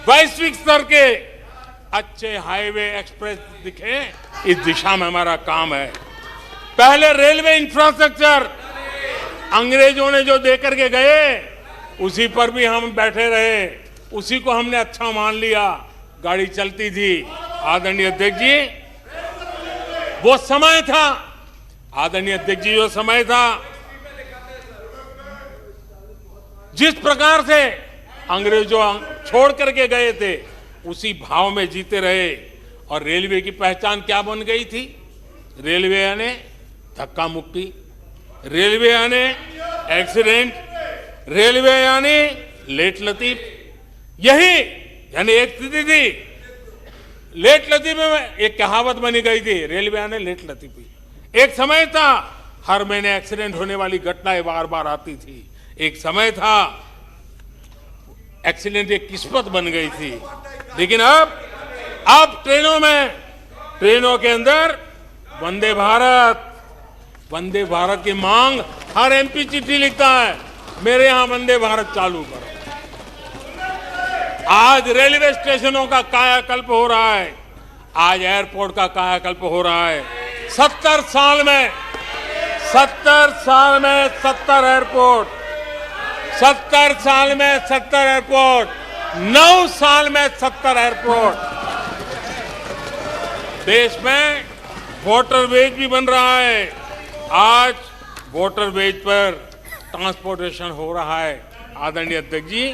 वैश्विक स्तर के अच्छे हाईवे एक्सप्रेस दिखे, इस दिशा में हमारा काम है। पहले रेलवे इंफ्रास्ट्रक्चर अंग्रेजों ने जो देकर के गए उसी पर भी हम बैठे रहे, उसी को हमने अच्छा मान लिया, गाड़ी चलती थी। आदरणीय अध्यक्ष जी, वो समय था, आदरणीय अध्यक्ष जी, वो समय था जिस प्रकार से अंग्रेज जो छोड़ करके गए थे उसी भाव में जीते रहे। और रेलवे की पहचान क्या बन गई थी? रेलवे यानी धक्का मुक्की, रेलवे यानी एक्सीडेंट, रेलवे यानी लेट लतीफ। यही यानी एक स्थिति थी, लेट लतीफ में एक कहावत बनी गई थी, रेलवे यानी लेट लतीफ। एक समय था हर महीने एक्सीडेंट होने वाली घटनाएं बार बार आती थी। एक समय था एक्सीडेंट एक किस्मत बन गई थी। लेकिन अब ट्रेनों के अंदर वंदे भारत की मांग, हर एमपी चिट्ठी लिखता है, मेरे यहां वंदे भारत चालू करो। आज रेलवे स्टेशनों का कायाकल्प हो रहा है, आज एयरपोर्ट का कायाकल्प हो रहा है। 70 साल में 70 एयरपोर्ट, 70 साल में 70 एयरपोर्ट, 9 साल में 70 एयरपोर्ट। देश में वाटरवेज भी बन रहा है। आज वाटरवेज पर ट्रांसपोर्टेशन हो रहा है। आदरणीय अध्यक्ष जी,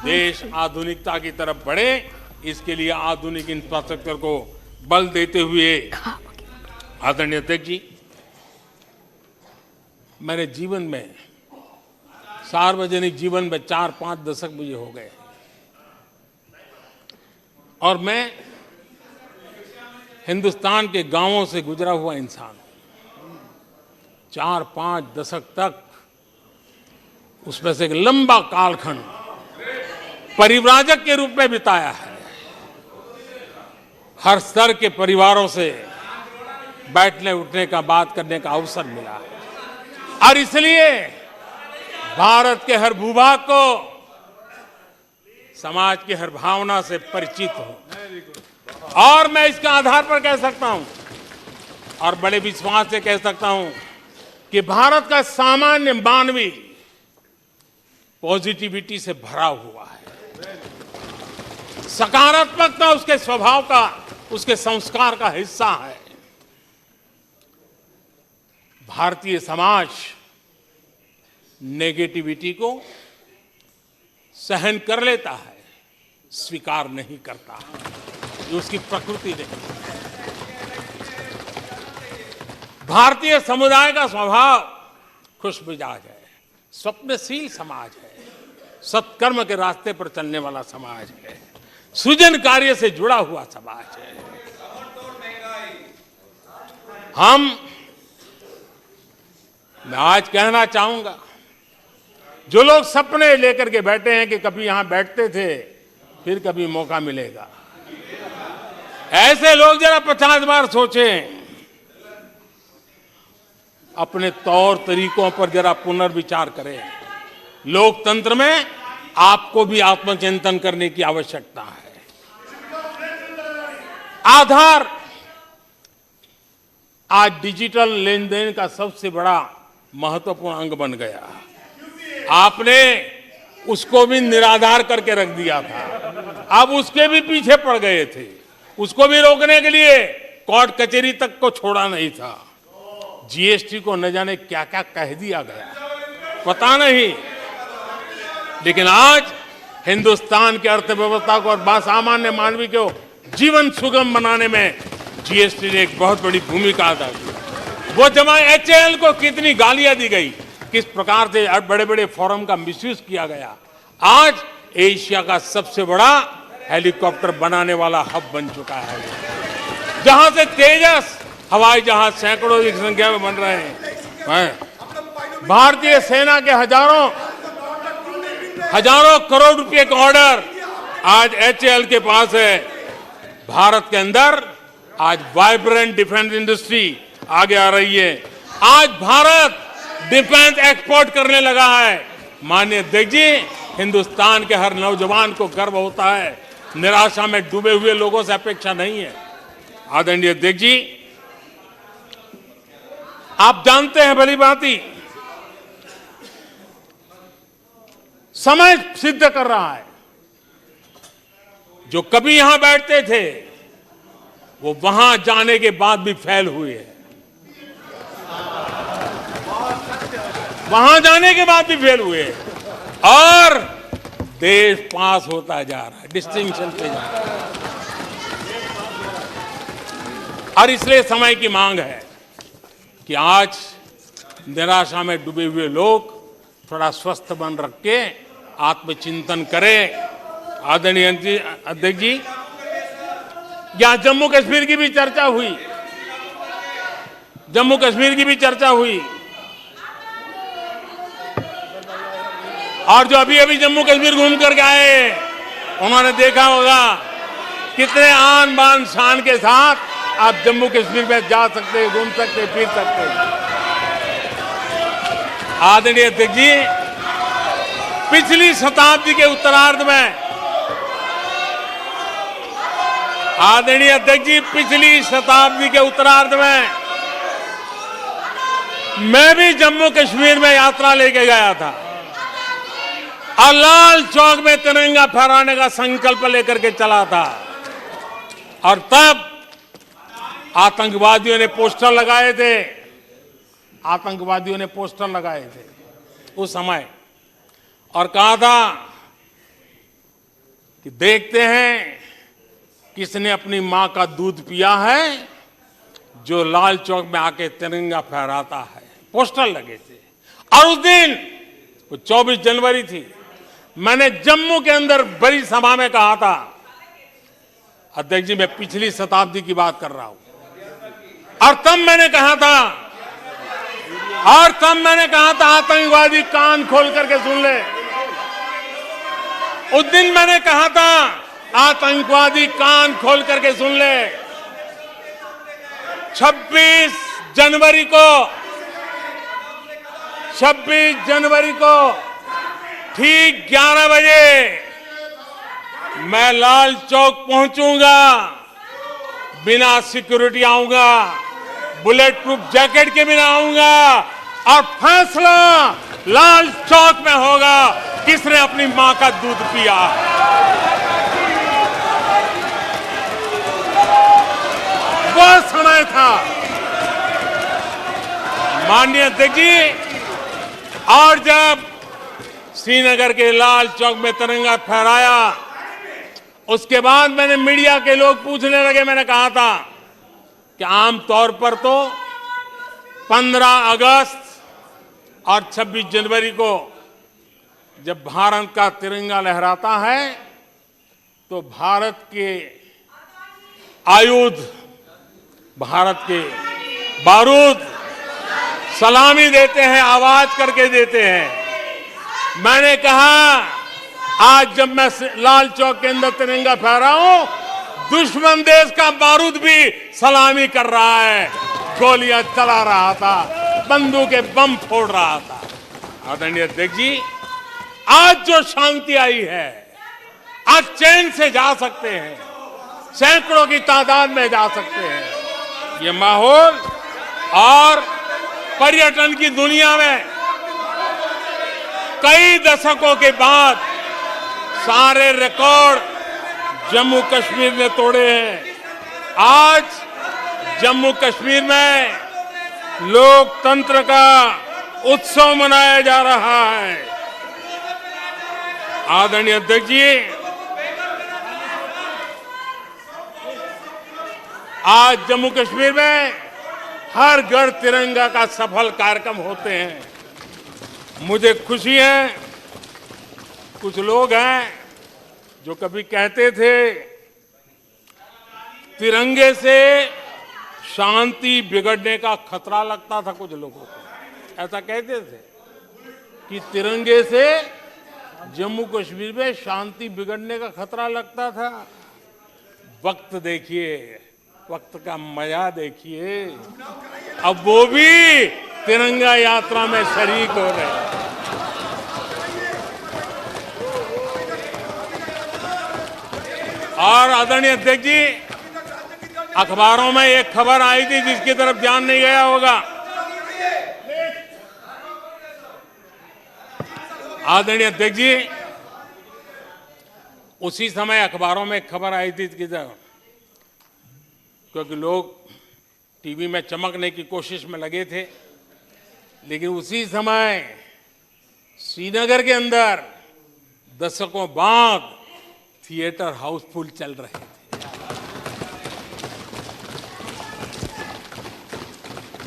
देश आधुनिकता की तरफ बढ़े, इसके लिए आधुनिक इंफ्रास्ट्रक्चर को बल देते हुए, आदरणीय अध्यक्ष जी, मैंने जीवन में, सार्वजनिक जीवन में 4-5 दशक मुझे हो गए और मैं हिंदुस्तान के गांवों से गुजरा हुआ इंसान, 4-5 दशक तक उसमें से एक लंबा कालखंड परिव्राजक के रूप में बिताया है। हर स्तर के परिवारों से बैठने उठने का, बात करने का अवसर मिला और इसलिए भारत के हर भूभाग को, समाज की हर भावना से परिचित हूं। और मैं इसके आधार पर कह सकता हूं और बड़े विश्वास से कह सकता हूं कि भारत का सामान्य मानवी पॉजिटिविटी से भरा हुआ है। सकारात्मकता उसके स्वभाव का, उसके संस्कार का हिस्सा है। भारतीय समाज नेगेटिविटी को सहन कर लेता है, स्वीकार नहीं करता, ये उसकी प्रकृति नहीं। भारतीय समुदाय का स्वभाव खुशमिजाज है, स्वप्नशील समाज है, सत्कर्म के रास्ते पर चलने वाला समाज है, सृजन कार्य से जुड़ा हुआ समाज है। मैं आज कहना चाहूंगा, जो लोग सपने लेकर के बैठे हैं कि कभी यहां बैठते थे, फिर कभी मौका मिलेगा, ऐसे लोग जरा 50 बार सोचें, अपने तौर तरीकों पर जरा पुनर्विचार करें। लोकतंत्र में आपको भी आत्मचिंतन करने की आवश्यकता है। आधार आज डिजिटल लेन देन का सबसे बड़ा महत्वपूर्ण अंग बन गया। आपने उसको भी निराधार करके रख दिया था, अब उसके भी पीछे पड़ गए थे। उसको भी रोकने के लिए कोर्ट कचहरी तक को छोड़ा नहीं था। जीएसटी को न जाने क्या क्या कह दिया गया, पता नहीं, लेकिन आज हिंदुस्तान की अर्थव्यवस्था को और सामान्य मानवी को जीवन सुगम बनाने में जीएसटी ने एक बहुत बड़ी भूमिका अदा की। वो जमा एचएएल को कितनी गालियां दी गई, किस प्रकार से बड़े बड़े फोरम का मिसयूज किया गया। आज एशिया का सबसे बड़ा हेलीकॉप्टर बनाने वाला हब बन चुका है, जहां से तेजस हवाई जहाज सैकड़ों की संख्या में बन रहे हैं। भारतीय सेना के हजारों करोड़ रुपए का ऑर्डर आज एचएएल के पास है। भारत के अंदर आज वाइब्रेंट डिफेंस इंडस्ट्री आगे आ रही है। आज भारत डिफेंस एक्सपोर्ट करने लगा है। माननीय अध्यक्ष जी, हिंदुस्तान के हर नौजवान को गर्व होता है निराशा में डूबे हुए लोगों से अपेक्षा नहीं है। आदरणीय अध्यक्ष जी, आप जानते हैं भली भांति, समय सिद्ध कर रहा है, जो कभी यहां बैठते थे वो वहां जाने के बाद भी फेल हुए हैं, वहां जाने के बाद भी फेल हुए हैं और देश पास होता जा रहा है, डिस्टिंक्शन पे जा रहा है। और इसलिए समय की मांग है कि आज निराशा में डूबे हुए लोग थोड़ा स्वस्थ मन रख के आत्मचिंतन करें। आदरणीय अध्यक्ष जी, यहां जम्मू कश्मीर की भी चर्चा हुई, जम्मू कश्मीर की भी चर्चा हुई, और जो अभी अभी जम्मू कश्मीर घूम करके आए उन्होंने देखा होगा कितने आन बान शान के साथ आप जम्मू कश्मीर में जा सकते, घूम सकते, फिर सकते। आदरणीय अध्यक्ष जी, पिछली शताब्दी के उत्तरार्ध में, आदरणीय अध्यक्ष जी, पिछली शताब्दी के उत्तरार्ध में मैं भी जम्मू कश्मीर में यात्रा लेके गया था और लाल चौक में तिरंगा फहराने का संकल्प लेकर के चला था। और तब आतंकवादियों ने पोस्टर लगाए थे, आतंकवादियों ने पोस्टर लगाए थे उस समय, और कहा था कि देखते हैं किसने अपनी मां का दूध पिया है जो लाल चौक में आके तिरंगा फहराता है। पोस्टर लगे थे। और उस दिन वो 24 जनवरी थी, मैंने जम्मू के अंदर बड़ी सभा में कहा था, अध्यक्ष जी मैं पिछली शताब्दी की बात कर रहा हूं, और तब मैंने कहा था आतंकवादी कान खोल करके सुन ले। उस दिन मैंने कहा था आतंकवादी कान खोल करके सुन ले। 26 जनवरी को ठीक 11 बजे मैं लाल चौक पहुंचूंगा, बिना सिक्योरिटी आऊंगा, बुलेट प्रूफ जैकेट के बिना आऊंगा, और फैसला लाल चौक में होगा किसने अपनी मां का दूध पिया। वो समय था माननीय अध्यक्ष जी। और जब श्रीनगर के लाल चौक में तिरंगा फहराया, उसके बाद मैंने मीडिया के लोग पूछने लगे, मैंने कहा था कि आमतौर पर तो 15 अगस्त और 26 जनवरी को जब भारत का तिरंगा लहराता है तो भारत के आयुध, भारत के बारूद सलामी देते हैं, आवाज करके देते हैं। मैंने कहा आज जब मैं लाल चौक के अंदर तिरंगा फहरा हूं, दुश्मन देश का बारूद भी सलामी कर रहा है, गोलियां चला रहा था, बंदूकें बम फोड़ रहा था। आदरणीय अध्यक्ष जी, आज जो शांति आई है, आज चैन से जा सकते हैं, सैकड़ों की तादाद में जा सकते हैं। ये माहौल और पर्यटन की दुनिया में कई दशकों के बाद सारे रिकॉर्ड जम्मू कश्मीर ने तोड़े हैं। आज जम्मू कश्मीर में लोकतंत्र का उत्सव मनाया जा रहा है। आदरणीय अध्यक्ष जी, आज जम्मू कश्मीर में हर घर तिरंगा का सफल कार्यक्रम होते हैं। मुझे खुशी है, कुछ लोग हैं जो कभी कहते थे तिरंगे से शांति बिगड़ने का खतरा लगता था, कुछ लोगों को ऐसा कहते थे कि तिरंगे से जम्मू कश्मीर में शांति बिगड़ने का खतरा लगता था। वक्त देखिए, वक्त का मजा देखिए, अब वो भी तिरंगा यात्रा में शरीक हो रहे हैं। और आदरणीय अध्यक्ष जी, अखबारों में एक खबर आई थी जिसकी तरफ ध्यान नहीं गया होगा। आदरणीय अध्यक्ष जी, उसी समय अखबारों में एक खबर आई थी क्योंकि लोग टीवी में चमकने की कोशिश में लगे थे, लेकिन उसी समय श्रीनगर के अंदर दशकों बाद थिएटर हाउसफुल चल रहे थे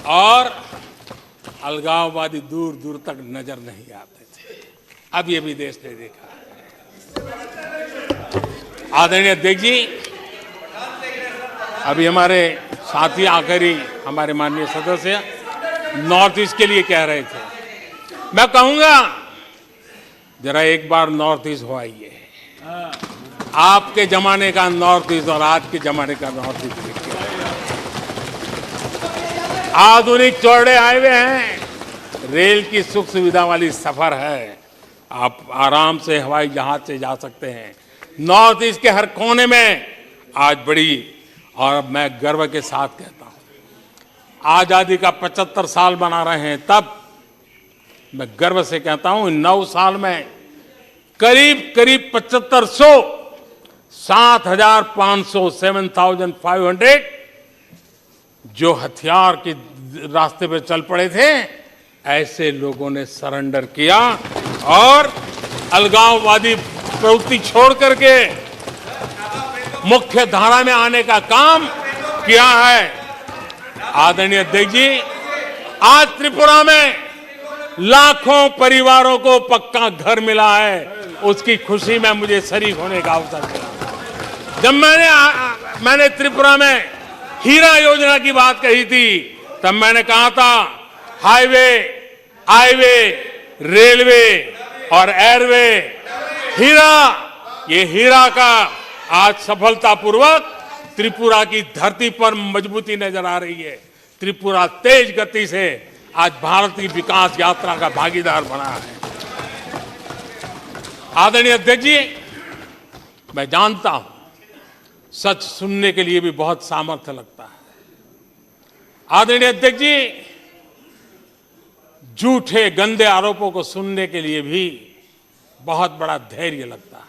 और अलगाववादी दूर दूर तक नजर नहीं आते थे। अब ये भी देश ने देखा। आदरणीय अध्यक्ष जी, अभी हमारे साथी आखिरी हमारे माननीय सदस्य नॉर्थ ईस्ट के लिए कह रहे थे। मैं कहूंगा जरा एक बार नॉर्थ ईस्ट हो आइए। आपके जमाने का नॉर्थ ईस्ट और आज के जमाने का नॉर्थ ईस्ट देखिए। आधुनिक चौड़े हाईवे हैं, रेल की सुख सुविधा वाली सफर है, आप आराम से हवाई जहाज से जा सकते हैं। नॉर्थ ईस्ट के हर कोने में आज बड़ी, और मैं गर्व के साथ कहता हूं, आजादी का 75 साल मना रहे हैं, तब मैं गर्व से कहता हूं 9 साल में करीब 7500 7,500 7,500 जो हथियार के रास्ते पे चल पड़े थे, ऐसे लोगों ने सरेंडर किया और अलगाववादी प्रवृत्ति छोड़ करके मुख्य धारा में आने का काम किया है। आदरणीय अध्यक्ष जी, आज त्रिपुरा में लाखों परिवारों को पक्का घर मिला है, उसकी खुशी में मुझे शरीक होने का अवसर मिला। जब मैंने त्रिपुरा में हीरा योजना की बात कही थी, तब मैंने कहा था हाईवे, हाईवे, रेलवे और एयरवे, ये हीरा का आज सफलतापूर्वक त्रिपुरा की धरती पर मजबूती नजर आ रही है। त्रिपुरा तेज गति से आज भारत की विकास यात्रा का भागीदार बना है। आदरणीय अध्यक्ष जी, मैं जानता हूं सच सुनने के लिए भी बहुत सामर्थ्य लगता है। आदरणीय अध्यक्ष जी, झूठे गंदे आरोपों को सुनने के लिए भी बहुत बड़ा धैर्य लगता है,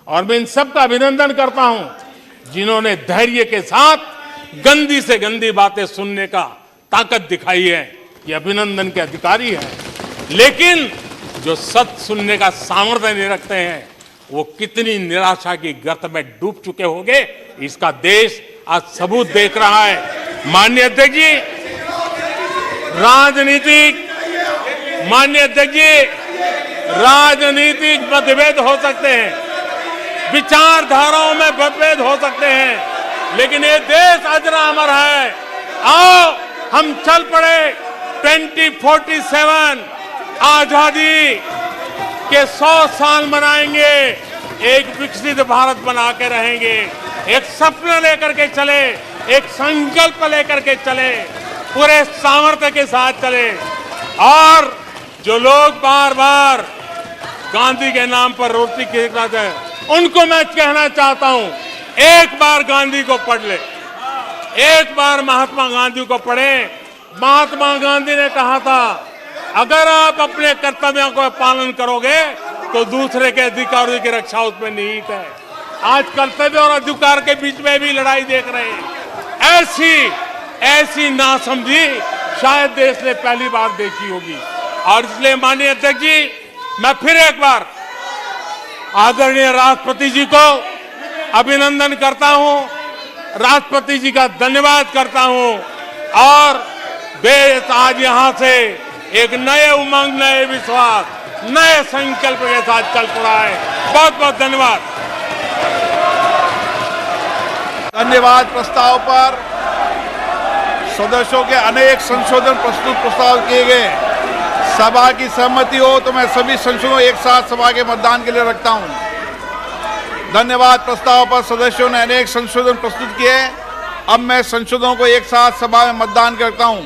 और मैं इन सबका अभिनंदन करता हूं जिन्होंने धैर्य के साथ गंदी से गंदी बातें सुनने का ताकत दिखाई है। ये अभिनंदन के अधिकारी हैं। लेकिन जो सच सुनने का सामर्थ्य नहीं रखते हैं, वो कितनी निराशा की गर्त में डूब चुके होंगे, इसका देश आज सबूत देख रहा है। माननीय अध्यक्ष जी, राजनीतिक मतभेद हो सकते हैं, विचारधाराओं में मतभेद हो सकते हैं, लेकिन ये देश अजरा अमर है। आओ हम चल पड़े 2047 आजादी के 100 साल मनाएंगे, एक विकसित भारत बना के रहेंगे, एक सपना लेकर के चले, एक संकल्प लेकर के चले, पूरे सामर्थ्य के साथ चले। और जो लोग बार बार गांधी के नाम पर रोटी खिलाते हैं, उनको मैं कहना चाहता हूं, एक बार गांधी को पढ़ ले, एक बार महात्मा गांधी को पढ़े। महात्मा गांधी ने कहा था, अगर आप अपने कर्तव्यों को पालन करोगे तो दूसरे के अधिकारों की रक्षा उसमें निहित है। आज कर्तव्य और अधिकार के बीच में भी लड़ाई देख रहे हैं। ऐसी नासमझी शायद देश ने पहली बार देखी होगी। और इसलिए माननीय अध्यक्ष जी, मैं फिर एक बार आदरणीय राष्ट्रपति जी को अभिनंदन करता हूं, राष्ट्रपति जी का धन्यवाद करता हूं, और देश आज यहां से एक नए उमंग, नए विश्वास, नए संकल्प के साथ चल पड़ा है। बहुत बहुत धन्यवाद। धन्यवाद। प्रस्ताव पर सदस्यों के अनेक संशोधन प्रस्ताव किए गए। सभा की सहमति हो तो मैं सभी संशोधनों एक साथ सभा के मतदान के लिए रखता हूं। धन्यवाद। प्रस्ताव पर सदस्यों ने अनेक संशोधन प्रस्तुत किए। अब मैं संशोधनों को एक साथ सभा में मतदान करता हूं।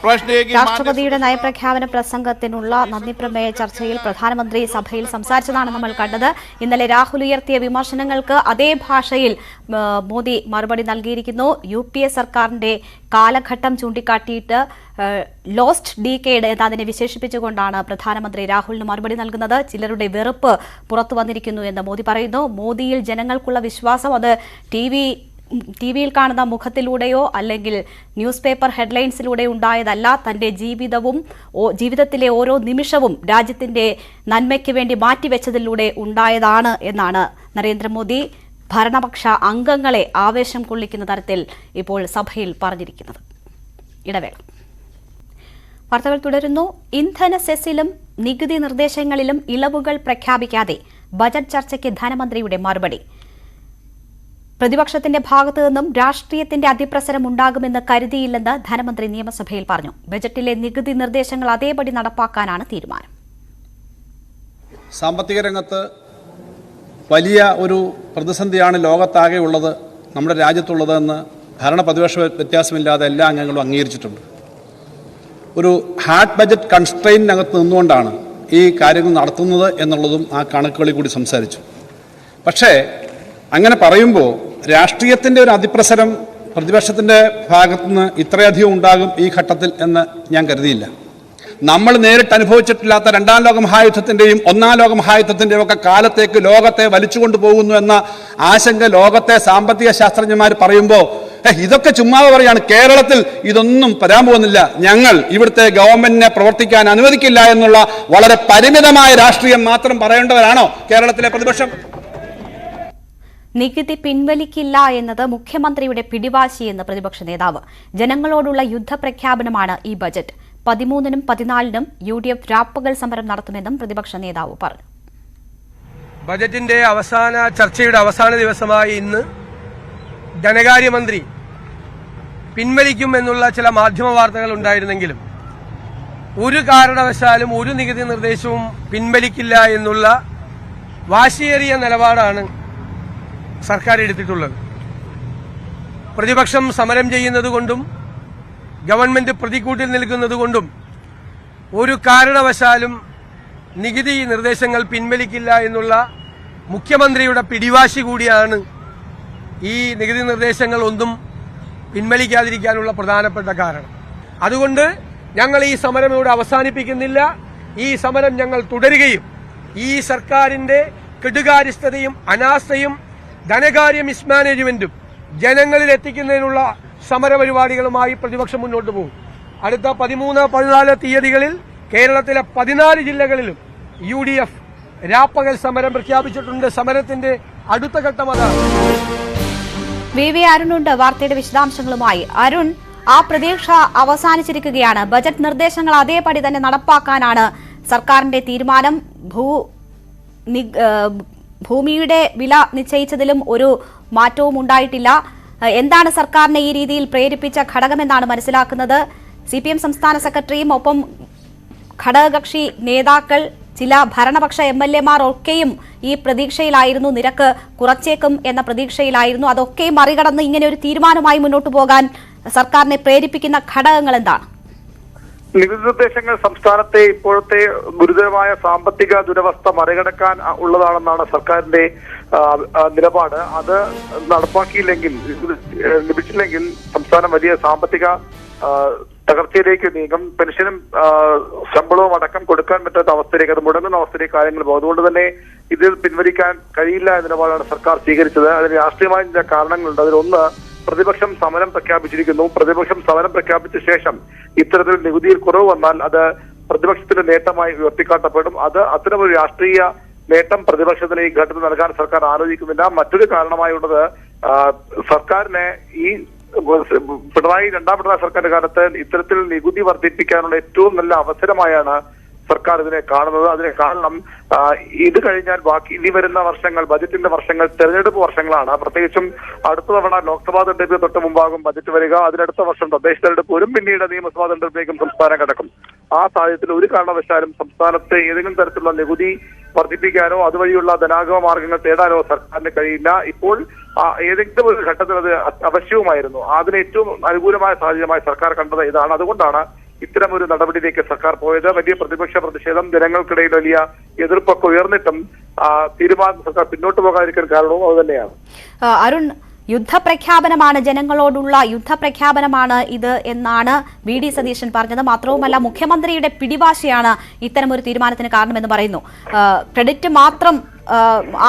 प्रश्न है कि രാഷ്ട്രപതിയുടെ നയപ്രഖ്യാപന പ്രസംഗത്തിനുള്ള നന്ദിപ്രമേയ ചർച്ചയിൽ പ്രധാനമന്ത്രി സഭയിൽ സംസാരിച്ചതാണ് നമ്മൾ കണ്ടത്. ഇന്നലെ രാഹുൽ ഉയർത്തിയ വിമർശനങ്ങൾക്ക് അതേ ഭാഷയിൽ മോദി മറുപടി നൽകിയിരിക്കുന്നു. UPA സർക്കാരിന്റെ കാലഘട്ടം ചൂണ്ടിക്കാട്ടിയിട്ട് ലോസ്റ്റ് ഡീക്കേഡ് എന്നതിനെ വിശേഷിപ്പിച്ചുകൊണ്ടാണ് പ്രധാനമന്ത്രി രാഹുലിന് മറുപടി നൽകുന്നത്. ചിലരുടെ വെറുപ്പ് പുറത്തു വന്നിരിക്കുന്നു എന്ന് മോദി പറയുന്നു. മോദിയിൽ ജനങ്ങൾക്കുള്ള വിശ്വാസം അത് ടിവിയിൽ കാണുന്ന മുഖത്തിലൂടെയോ അല്ലെങ്കിൽ ന്യൂസ് പേപ്പർ ഹെഡ്ലൈൻസിലൂടെ ഉണ്ടായതല്ല, തന്റെ ജീവിതത്തിലെ ഓരോ നിമിഷവും രാജ്യത്തിന്റെ നന്മയ്ക്ക് വേണ്ടി മാറ്റിവെച്ചതിലൂടെ ഉണ്ടായതാണ് എന്നാണ് നരേന്ദ്രമോദി ഭരണപക്ഷ അംഗങ്ങളെ ആവേശം കൊള്ളിക്കുന്ന തരത്തിൽ ഇപ്പോൾ സഭയിൽ പറഞ്ഞിരിക്കുന്നത്. ഇടവേള. വാർത്തകൾ തുടരുന്നു. ഇന്ധന സെസ്സിലും നികുതി നിർദ്ദേശങ്ങളിലും ഇളവുകൾ പ്രഖ്യാപിക്കാതെ ബജറ്റ് ചർച്ചയ്ക്ക് ധനമന്ത്രിയുടെ മറുപടി. പ്രതിപക്ഷത്തിന്റെ ഭാഗത്തു നിന്നും രാഷ്ട്രീയത്തിന്റെ അതിപ്രസരം ഉണ്ടാകുമെന്ന് കരുതിയില്ലെന്ന് ധനമന്ത്രി നിയമസഭയിൽ പറഞ്ഞു. ബജറ്റിലെ നികുതി നിർദ്ദേശങ്ങൾ അതേപടി നടപ്പാക്കാനാണ് തീരുമാനം. സാമ്പത്തിക രംഗത്ത് വലിയ ഒരു പ്രതിസന്ധിയാണ് ലോകത്താകെ ഉള്ളത്, നമ്മുടെ രാജ്യത്തുള്ളതെന്ന് ഭരണ പ്രതിപക്ഷ വ്യത്യാസമില്ലാതെ എല്ലാ അംഗങ്ങളും അംഗീകരിച്ചിട്ടുണ്ട്. ഒരു ഹാർഡ് ബജറ്റ് കൺസ്ട്രെയിനകത്ത് നിന്നുകൊണ്ടാണ് ഈ കാര്യങ്ങൾ നടത്തുന്നത് എന്നുള്ളതും ആ കണക്കുകളിൽ കൂടി സംസാരിച്ചു. പക്ഷേ അങ്ങനെ പറയുമ്പോൾ രാഷ്ട്രീയത്തിൻ്റെ ഒരു അതിപ്രസരം പ്രതിപക്ഷത്തിൻ്റെ ഭാഗത്തുനിന്ന് ഇത്രയധികം ഉണ്ടാകും ഈ ഘട്ടത്തിൽ എന്ന് ഞാൻ കരുതിയില്ല. നമ്മൾ നേരിട്ട് അനുഭവിച്ചിട്ടില്ലാത്ത രണ്ടാം ലോക മഹായുദ്ധത്തിൻ്റെയും ഒന്നാം ലോക മഹായുദ്ധത്തിൻ്റെയും ഒക്കെ കാലത്തേക്ക് ലോകത്തെ വലിച്ചുകൊണ്ടു പോകുന്നു എന്ന ആശങ്ക ലോകത്തെ സാമ്പത്തിക ശാസ്ത്രജ്ഞന്മാർ പറയുമ്പോൾ ഇതൊക്കെ ചുമ്മാതെ പറയാണ്. കേരളത്തിൽ ഇതൊന്നും വരാൻ പോകുന്നില്ല, ഞങ്ങൾ ഇവിടുത്തെ ഗവൺമെന്റിനെ പ്രവർത്തിക്കാൻ അനുവദിക്കില്ല എന്നുള്ള വളരെ പരിമിതമായ രാഷ്ട്രീയം മാത്രം പറയേണ്ടവരാണോ കേരളത്തിലെ പ്രതിപക്ഷം? നികുതി പിൻവലിക്കില്ല എന്നത് മുഖ്യമന്ത്രിയുടെ പിടിവാശിയെന്ന് പ്രതിപക്ഷ നേതാവ്. ജനങ്ങളോടുള്ള യുദ്ധപ്രഖ്യാപനമാണ് ഈ ബജറ്റ്. 13-നും 14-നും UDF രാപ്പകൽ സമരം നടത്തുമെന്നും പ്രതിപക്ഷ നേതാവ് പറഞ്ഞു. ബജറ്റിന്റെ ചർച്ചയുടെ അവസാന ദിവസമായ ഇന്ന് ധനകാര്യമന്ത്രി പിൻവലിക്കുമെന്നുള്ള ചില മാധ്യമ വാർത്തകൾ ഉണ്ടായിരുന്നെങ്കിലും ഒരു കാരണവശാലും ഒരു നികുതി നിർദ്ദേശവും പിൻവലിക്കില്ല എന്നുള്ള വാശിയേറിയ നിലപാടാണ് സർക്കാർ എടുത്തിട്ടുള്ളത്. പ്രതിപക്ഷം സമരം ചെയ്യുന്നതുകൊണ്ടും ഗവൺമെന്റ് പ്രതിക്കൂട്ടിൽ നിൽക്കുന്നതുകൊണ്ടും ഒരു കാരണവശാലും നികുതി നിർദ്ദേശങ്ങൾ പിൻവലിക്കില്ല എന്നുള്ള മുഖ്യമന്ത്രിയുടെ പിടിവാശി കൂടിയാണ് ഈ നികുതി നിർദ്ദേശങ്ങൾ ഒന്നും പിൻവലിക്കാതിരിക്കാനുള്ള പ്രധാനപ്പെട്ട കാരണം. അതുകൊണ്ട് ഞങ്ങൾ ഈ സമരം ഇവിടെ അവസാനിപ്പിക്കുന്നില്ല. ഈ സമരം ഞങ്ങൾ തുടരുകയും ഈ സർക്കാരിന്റെ കെടുകാര്യസ്ഥതയും അനാസ്ഥയും ധനകാര്യ മിസ്മാനേജ്മെന്റും ജനങ്ങളിൽ എത്തിക്കുന്നതിനുള്ള സമരപരിപാടികളുമായി പ്രതിപക്ഷം മുന്നോട്ട് പോകും. അടുത്ത 13-14 തീയതികളിൽ കേരളത്തിലെ 14 ജില്ലകളിലും UDF രാപ്പകൽ സമരം പ്രഖ്യാപിച്ചിട്ടുണ്ട്. സമരത്തിന്റെ അടുത്ത ഘട്ടം അതാണ്. VV അരുണുണ്ട് വാർത്തയുടെ വിശദാംശങ്ങളുമായി. അരുൺ, ആ പ്രതീക്ഷ അവസാനിച്ചിരിക്കുകയാണ്. ബജറ്റ് നിർദ്ദേശങ്ങൾ അതേപടി തന്നെ നടപ്പാക്കാനാണ് സർക്കാരിന്റെ തീരുമാനം. ഭൂമിയുടെ വില നിശ്ചയിച്ചതിലും ഒരു മാറ്റവും ഉണ്ടായിട്ടില്ല. എന്താണ് സർക്കാരിനെ ഈ രീതിയിൽ പ്രേരിപ്പിച്ച ഘടകമെന്നാണ് മനസ്സിലാക്കുന്നത്? CPM സംസ്ഥാന സെക്രട്ടറിയും ഒപ്പം ഘടകകക്ഷി നേതാക്കൾ, ചില ഭരണപക്ഷ MLA-മാർ ഒക്കെയും ഈ പ്രതീക്ഷയിലായിരുന്നു. നിരക്ക് കുറച്ചേക്കും എന്ന പ്രതീക്ഷയിലായിരുന്നു. അതൊക്കെയും മറികടന്ന് ഇങ്ങനെ ഒരു തീരുമാനമായി മുന്നോട്ട് പോകാൻ സർക്കാരിനെ പ്രേരിപ്പിക്കുന്ന ഘടകങ്ങൾ എന്താണ്? നികുതി നിർദ്ദേശങ്ങൾ സംസ്ഥാനത്തെ ഇപ്പോഴത്തെ ഗുരുതരമായ സാമ്പത്തിക ദുരവസ്ഥ മറികടക്കാൻ ഉള്ളതാണെന്നാണ് സർക്കാരിന്റെ നിലപാട്. അത് നടപ്പാക്കിയില്ലെങ്കിൽ, ലഭിച്ചില്ലെങ്കിൽ സംസ്ഥാനം വലിയ സാമ്പത്തിക തകർച്ചയിലേക്ക് നീങ്ങും. പെൻഷനും ശമ്പളവും അടക്കം കൊടുക്കാൻ പറ്റാത്ത അവസ്ഥയിലേക്ക്, അത് മുടങ്ങുന്ന അവസ്ഥയിലേക്ക് കാര്യങ്ങൾ പോകും. അതുകൊണ്ട് തന്നെ ഇതിൽ പിൻവലിക്കാൻ കഴിയില്ല എന്ന നിലപാടാണ് സർക്കാർ സ്വീകരിച്ചത്. അതിന് രാഷ്ട്രീയമായ ചില കാരണങ്ങളുണ്ട്. അതിലൊന്ന്, പ്രതിപക്ഷം സമരം പ്രഖ്യാപിച്ചിരിക്കുന്നു. പ്രതിപക്ഷം സമരം പ്രഖ്യാപിച്ച ശേഷം ഇത്തരത്തിൽ നികുതിയിൽ കുറവ് വന്നാൽ അത് പ്രതിപക്ഷത്തിന്റെ നേട്ടമായി ഉയർത്തിക്കാട്ടപ്പെടും. അത് അത്തരമൊരു രാഷ്ട്രീയ നേട്ടം പ്രതിപക്ഷത്തിന് ഈ ഘട്ടത്തിൽ നൽകാൻ സർക്കാർ ആലോചിക്കുന്നില്ല. മറ്റൊരു കാരണമായുള്ളത്, സർക്കാരിന് ഈ രണ്ടാം പിണറായി സർക്കാരിന്റെ കാലത്ത് ഇത്തരത്തിൽ നികുതി വർദ്ധിപ്പിക്കാനുള്ള ഏറ്റവും നല്ല അവസരമായാണ് സർക്കാർ ഇതിനെ കാണുന്നത്. അതിന് കാരണം ഇത് കഴിഞ്ഞാൽ ബാക്കി ഇനി വരുന്ന വർഷങ്ങൾ, ബജറ്റിന്റെ വർഷങ്ങൾ തെരഞ്ഞെടുപ്പ് വർഷങ്ങളാണ്. പ്രത്യേകിച്ചും അടുത്ത തവണ ലോക്സഭാ തെരഞ്ഞെടുപ്പിന് തൊട്ട് മുമ്പാകും ബജറ്റ് വരിക. അതിനടുത്ത വർഷം തദ്ദേശ തെരഞ്ഞെടുപ്പ് വരും. പിന്നീട് നിയമസഭാ തെരഞ്ഞെടുപ്പിലേക്കും സംസ്ഥാനം കടക്കും. ആ സാഹചര്യത്തിൽ ഒരു കാരണവശാലും സംസ്ഥാനത്തെ ഏതെങ്കിലും തരത്തിലുള്ള നികുതി വർദ്ധിപ്പിക്കാനോ അതുവഴിയുള്ള ധനാഗമ മാർഗങ്ങൾ തേടാനോ സർക്കാരിന് കഴിയില്ല. ഇപ്പോൾ ഏതെങ്കിലും ഒരു ഘട്ടത്തിൽ അത് അവശ്യവുമായിരുന്നു. അതിന് ഏറ്റവും അനുകൂലമായ സാഹചര്യമായി സർക്കാർ കണ്ടത് ഇതാണ്. അതുകൊണ്ടാണ് ഇത്തരമൊരു നടപടിയിലേക്ക് സർക്കാർ പോയത്. വലിയ പ്രതിപക്ഷ പ്രതിഷേധം, ജനങ്ങൾക്കിടയിൽ വലിയ എതിർപ്പൊക്കെ ഉയർന്നിട്ടും തീരുമാനം സർക്കാർ പിന്നോട്ട് പോകാതിരിക്കാൻ കാരണവും അതുതന്നെയാണ്. അരുൺ, യുദ്ധപ്രഖ്യാപനമാണ്, ജനങ്ങളോടുള്ള യുദ്ധപ്രഖ്യാപനമാണ് ഇത് എന്നാണ് വി.ഡി. സതീശൻ പറഞ്ഞത്. മാത്രവുമല്ല, മുഖ്യമന്ത്രിയുടെ പിടിവാശിയാണ് ഇത്തരമൊരു തീരുമാനത്തിന് കാരണമെന്ന് പറയുന്നു. ക്രെഡിറ്റ് മാത്രം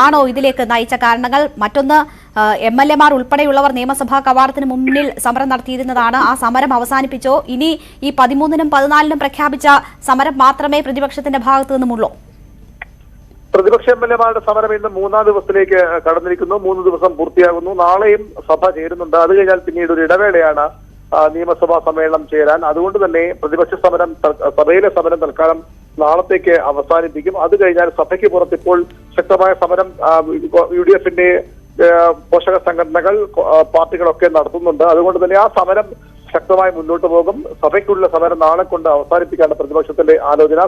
ആണോ ഇതിലേക്ക് നയിച്ച കാരണങ്ങൾ? മറ്റൊന്ന്, MLA-മാർ ഉൾപ്പെടെയുള്ളവർ നിയമസഭാ കവാടത്തിന് മുന്നിൽ സമരം നടത്തിയിരുന്നതാണ്. ആ സമരം അവസാനിപ്പിച്ചോ? ഇനി ഈ 13-നും 14-നും പ്രഖ്യാപിച്ച സമരം മാത്രമേ പ്രതിപക്ഷത്തിന്റെ ഭാഗത്തു നിന്നുമുള്ളൂ? പ്രതിപക്ഷ MLA-മാരുടെ സമരം ഇന്ന് 3-ാം ദിവസത്തിലേക്ക് കടന്നിരിക്കുന്നു. 3 ദിവസം പൂർത്തിയാകുന്നു. നാളെയും സഭ ചേരുന്നുണ്ട്. അത് കഴിഞ്ഞാൽ പിന്നീട് ഒരു ഇടവേളയാണ് നിയമസഭാ സമ്മേളനം ചേരാൻ. അതുകൊണ്ട് തന്നെ പ്രതിപക്ഷ സമരം, സഭയിലെ സമരം തൽക്കാലം നാളത്തേക്ക് അവസാനിപ്പിക്കും. അത് കഴിഞ്ഞാൽ സഭയ്ക്ക് പുറത്ത് ഇപ്പോൾ ശക്തമായ സമരം UDF-ന്റെ പോഷക സംഘടനകൾ, പാർട്ടികളൊക്കെ നടത്തുന്നുണ്ട്. അതുകൊണ്ട് തന്നെ ആ സമരം ശക്തമായി മുന്നോട്ട് പോകും. സഭയ്ക്കുള്ള സമരം നാളെ കൊണ്ട് അവസാനിപ്പിക്കാണ് പ്രതിപക്ഷത്തിന്റെ ആലോചന.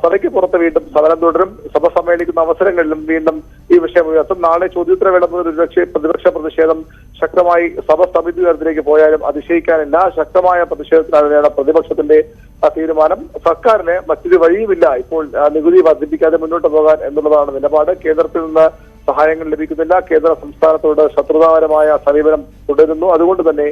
സഭയ്ക്ക് പുറത്ത് വീണ്ടും സമരം തുടരും. സഭ സമ്മേളിക്കുന്ന അവസരങ്ങളിലും വീണ്ടും ഈ വിഷയം ഉയർത്തും. നാളെ ചോദ്യോത്തരവേള മുതൽ ഒരുപക്ഷെ പ്രതിപക്ഷ പ്രതിഷേധം ശക്തമായി സഭ സമിതി തലത്തിലേക്ക് പോയാലും അതിശയിക്കാനില്ല. ശക്തമായ പ്രതിഷേധത്തിനാണ് പ്രതിപക്ഷത്തിന്റെ തീരുമാനം. സർക്കാരിന് മറ്റൊരു വഴിയുമില്ല ഇപ്പോൾ നികുതി വർദ്ധിപ്പിക്കാതെ മുന്നോട്ട് പോകാൻ എന്നുള്ളതാണ് നിലപാട്. കേന്ദ്രത്തിൽ നിന്ന് സഹായങ്ങൾ ലഭിക്കുന്നില്ല. കേന്ദ്ര സംസ്ഥാനത്തോട് ശത്രുതാപരമായ സമീപനം തുടരുന്നു. അതുകൊണ്ട് തന്നെ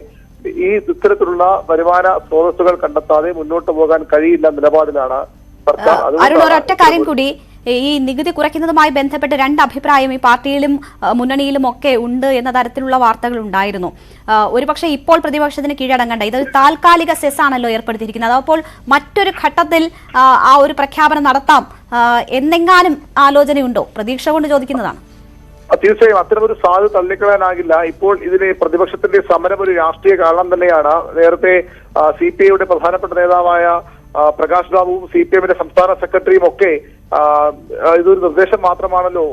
ഈ ഇത്തരത്തിലുള്ള വരുമാന സ്രോതസ്സുകൾ കണ്ടെത്താതെ മുന്നോട്ട് പോകാൻ കഴിയില്ല നിലപാടിലാണ് സർക്കാർ. അരുൺ, ഒരൊറ്റ കാര്യം കൂടി, ഈ നികുതി കുറയ്ക്കുന്നതുമായി ബന്ധപ്പെട്ട് 2 അഭിപ്രായം ഈ പാർട്ടിയിലും മുന്നണിയിലും ഒക്കെ ഉണ്ട് എന്ന തരത്തിലുള്ള വാർത്തകൾ ഉണ്ടായിരുന്നു. ഒരുപക്ഷെ ഇപ്പോൾ പ്രതിപക്ഷത്തിന് കീഴടങ്ങേണ്ട ഇതൊരു താൽക്കാലിക സെസ് ആണല്ലോ ഏർപ്പെടുത്തിയിരിക്കുന്നത്. അപ്പോൾ മറ്റൊരു ഘട്ടത്തിൽ ആ ഒരു പ്രഖ്യാപനം നടത്താം എന്നെങ്ങാനും ആലോചനയുണ്ടോ? പ്രതീക്ഷ കൊണ്ട് ചോദിക്കുന്നതാണ്. തീർച്ചയായും അത്തരമൊരു സാധ്യത തള്ളിക്കളയാനാകില്ല. ഇപ്പോൾ ഇതിന് പ്രതിപക്ഷത്തിന്റെ സമരം ഒരു രാഷ്ട്രീയ കാരണം തന്നെയാണ്. നേരത്തെ CPI-യുടെ പ്രധാനപ്പെട്ട നേതാവായ പ്രകാശ് ബാബുവും CPM-ന്റെ സംസ്ഥാന സെക്രട്ടറിയും ഒക്കെ ഇതൊരു നിർദ്ദേശം മാത്രമാണല്ലോ,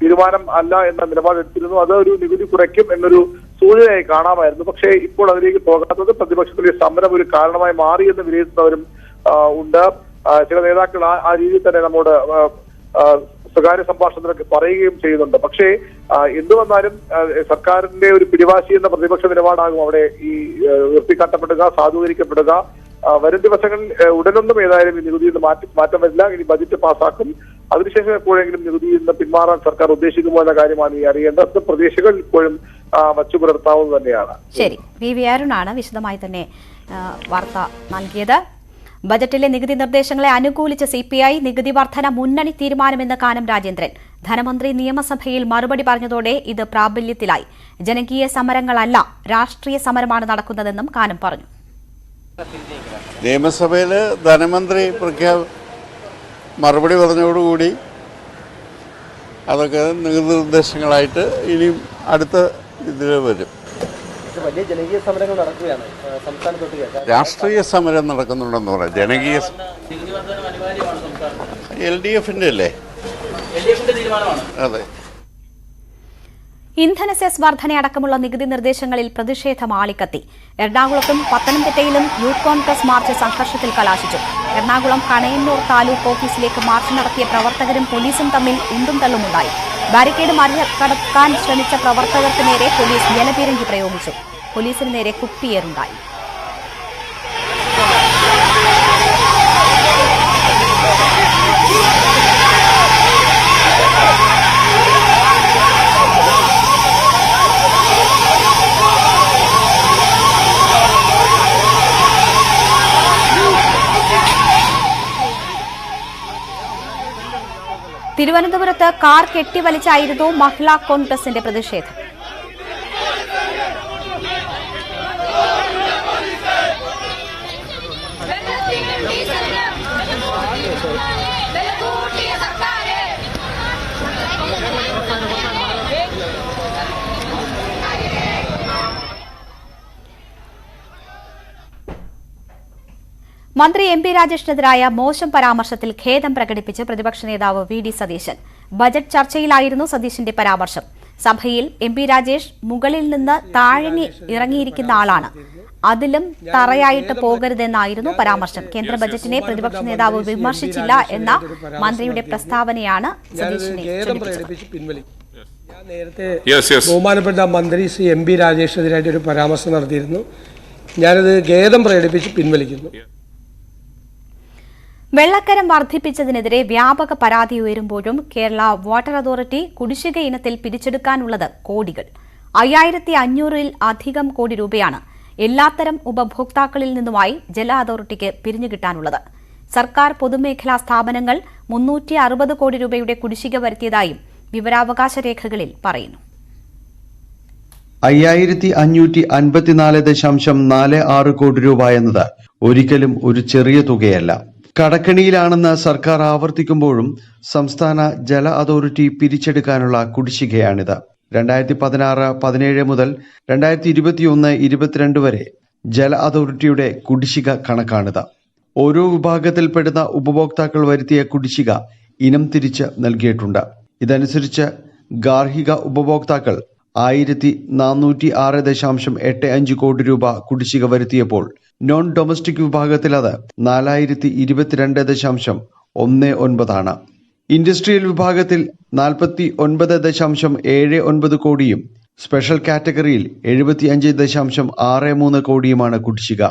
തീരുമാനം അല്ല എന്ന നിലപാടെടുത്തിരുന്നു. അത് ഒരു നികുതി കുറയ്ക്കും എന്നൊരു സൂചനയായി കാണാമായിരുന്നു. പക്ഷേ ഇപ്പോൾ അതിലേക്ക് പോകാത്തത് പ്രതിപക്ഷത്തിന്റെ സമരം ഒരു കാരണമായി മാറിയെന്ന് വിലയിരുത്തുന്നവരും ഉണ്ട്. ചില നേതാക്കൾ ആ രീതിയിൽ തന്നെ നമ്മോട് സ്വകാര്യ സംഭാഷണത്തിലൊക്കെ പറയുകയും ചെയ്യുന്നുണ്ട്. പക്ഷേ എന്തു വന്നാലും സർക്കാരിന്റെ ഒരു പിടിവാശി എന്ന പ്രതിപക്ഷ നിലപാടാകും അവിടെ ഈ ഉയർത്തിക്കാട്ടപ്പെടുക, സാധൂകരിക്കപ്പെടുക. വരും ദിവസങ്ങളിൽ ഉടനൊന്നും ഏതായാലും ഈ നികുതിയിൽ നിന്ന് മാറ്റം വരില്ല. ഇനി ബജറ്റ് പാസ്സാക്കും. അതിനുശേഷം എപ്പോഴെങ്കിലും നികുതിയിൽ നിന്ന് പിന്മാറാൻ സർക്കാർ ഉദ്ദേശിക്കുമോ എന്ന കാര്യമാണ് ഈ അറിയേണ്ടത്. പ്രതീക്ഷകൾ ഇപ്പോഴും വച്ചു പുലർത്താവുന്നത് തന്നെയാണ്. ശരി, വി അരുണാണ് വിശദമായി തന്നെ വാർത്ത നൽകിയത്. ബജറ്റിലെ നികുതി നിർദ്ദേശങ്ങളെ അനുകൂലിച്ച് CPI, നികുതി വർധന മുന്നണി തീരുമാനമെന്ന് കാനം രാജേന്ദ്രൻ. ധനമന്ത്രി നിയമസഭയിൽ മറുപടി പറഞ്ഞതോടെ ഇത് പ്രാബല്യത്തിലായി. ജനകീയ സമരങ്ങളല്ല, രാഷ്ട്രീയ സമരമാണ് നടക്കുന്നതെന്നും കാനം പറഞ്ഞു. നിയമസഭയിൽ ധനമന്ത്രി മറുപടി പറഞ്ഞതോടുകൂടി അതൊക്കെ നികുതി നിർദ്ദേശങ്ങളായിട്ട് ഇനിയും അടുത്ത ഇതിൽ വരും. വലിയ ജനകീയ സമരങ്ങൾ നടക്കുകയാണ് സംസ്ഥാനത്തൊട്ട്. രാഷ്ട്രീയ സമരം നടക്കുന്നുണ്ടെന്ന് പറയാം. ജനകീയ LDF-ന്റെ അല്ലേ? അതെ. ഇന്ധന സെസ് വർധനയടക്കമുള്ള നികുതി നിർദ്ദേശങ്ങളിൽ പ്രതിഷേധം ആളിക്കത്തി. എറണാകുളത്തും പത്തനംതിട്ടയിലും യൂത്ത് കോൺഗ്രസ് മാർച്ച് സംഘർഷത്തിൽ കലാശിച്ചു. എറണാകുളം കണയന്നൂർ താലൂക്ക് ഓഫീസിലേക്ക് മാർച്ച് നടത്തിയ പ്രവർത്തകരും പോലീസും തമ്മിൽ ഉന്തും തള്ളുമുണ്ടായി. ബാരിക്കേഡ് മറികടക്കാൻ ശ്രമിച്ച പ്രവർത്തകർക്ക് നേരെ പോലീസ് ജലപീരങ്കി പ്രയോഗിച്ചു. പോലീസിന് നേരെ കുപ്പിയേറുണ്ടായി. തിരുവനന്തപുരത്ത് കാർ കെട്ടിവലിച്ചായിരുന്നു മഹിളാ കോൺഗ്രസിന്റെ പ്രതിഷേധം. മന്ത്രി MP രാജേഷിനെതിരായ മോശം പരാമർശത്തിൽ ഖേദം പ്രകടിപ്പിച്ച് പ്രതിപക്ഷ നേതാവ് വി.ഡി. സതീശൻ. ബജറ്റ് ചർച്ചയിലായിരുന്നു സതീശന്റെ പരാമർശം. സഭയിൽ MP രാജേഷ് മുകളിൽ നിന്ന് താഴെ ഇറങ്ങിയിരിക്കുന്ന ആളാണ്, അതിലും തറയായിട്ട് പോകരുതെന്നായിരുന്നു പരാമർശം. കേന്ദ്ര ബജറ്റിനെ പ്രതിപക്ഷ നേതാവ് വിമർശിച്ചില്ല എന്ന മന്ത്രിയുടെ പ്രസ്താവനയാണ് സതീശനെ നേരത്തെ ബഹുമാനപ്പെട്ട മന്ത്രി ശ്രീ MP രാജേഷിനെതിരായിട്ട് ഒരു പരാമർശം നടത്തിയിരുന്നു. ഞാനത് ഖേദം പ്രകടിപ്പിച്ച് പിൻവലിക്കുന്നു. വെള്ളക്കരം വർദ്ധിപ്പിച്ചതിനെതിരെ വ്യാപക പരാതി ഉയരുമ്പോഴും കേരള വാട്ടർ അതോറിറ്റി കുടിശ്ശിക ഇനത്തിൽ പിരിച്ചെടുക്കാനുള്ളത് കോടികൾ. 5500-ൽ അധികം കോടി രൂപയാണ് എല്ലാത്തരം ഉപഭോക്താക്കളിൽ നിന്നുമായി ജല അതോറിറ്റിക്ക് പിരിഞ്ഞുകിട്ടാനുള്ളത്. സർക്കാർ പൊതുമേഖലാ സ്ഥാപനങ്ങൾ 360 കോടി രൂപയുടെ കുടിശ്ശിക വരുത്തിയതായും വിവരാവകാശ രേഖകളിൽ പറയുന്നു. 5554.46 കോടി രൂപ എന്നത് ഒരിക്കലും ഒരു ചെറിയ തുകയല്ല. കടക്കണിയിലാണെന്ന് സർക്കാർ ആവർത്തിക്കുമ്പോഴും സംസ്ഥാന ജല അതോറിറ്റി പിരിച്ചെടുക്കാനുള്ള കുടിശ്ശികയാണിത്. 2016-17 മുതൽ 2021-22 വരെ ജല അതോറിറ്റിയുടെ കുടിശ്ശിക കണക്കാണിത്. ഓരോ വിഭാഗത്തിൽപ്പെടുന്ന ഉപഭോക്താക്കൾ വരുത്തിയ കുടിശ്ശിക ഇനം തിരിച്ച് നൽകിയിട്ടുണ്ട്. ഇതനുസരിച്ച് ഗാർഹിക ഉപഭോക്താക്കൾ 1406.85 കോടി രൂപ കുടിശ്ശിക വരുത്തിയപ്പോൾ നോൺ ഡൊമസ്റ്റിക് വിഭാഗത്തിൽ അത് 4022.19 ആണ്. ഇൻഡസ്ട്രിയൽ വിഭാഗത്തിൽ 49.79 കോടിയും സ്പെഷ്യൽ കാറ്റഗറിയിൽ 75.63 കോടിയുമാണ് കുടിശ്ശിക.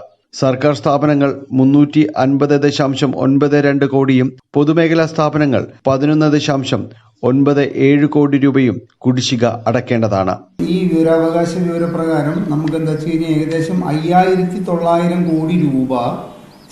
സർക്കാർ സ്ഥാപനങ്ങൾ 350.92 കോടിയും പൊതുമേഖലാ സ്ഥാപനങ്ങൾ 11.97 കോടി രൂപയും കുടിശ്ശിക അടക്കേണ്ടതാണ്. ഈ വിവരാവകാശ വിവരപ്രകാരം നമുക്ക് എന്താ വെച്ച് കഴിഞ്ഞാൽ ഏകദേശം 5900 കോടി രൂപ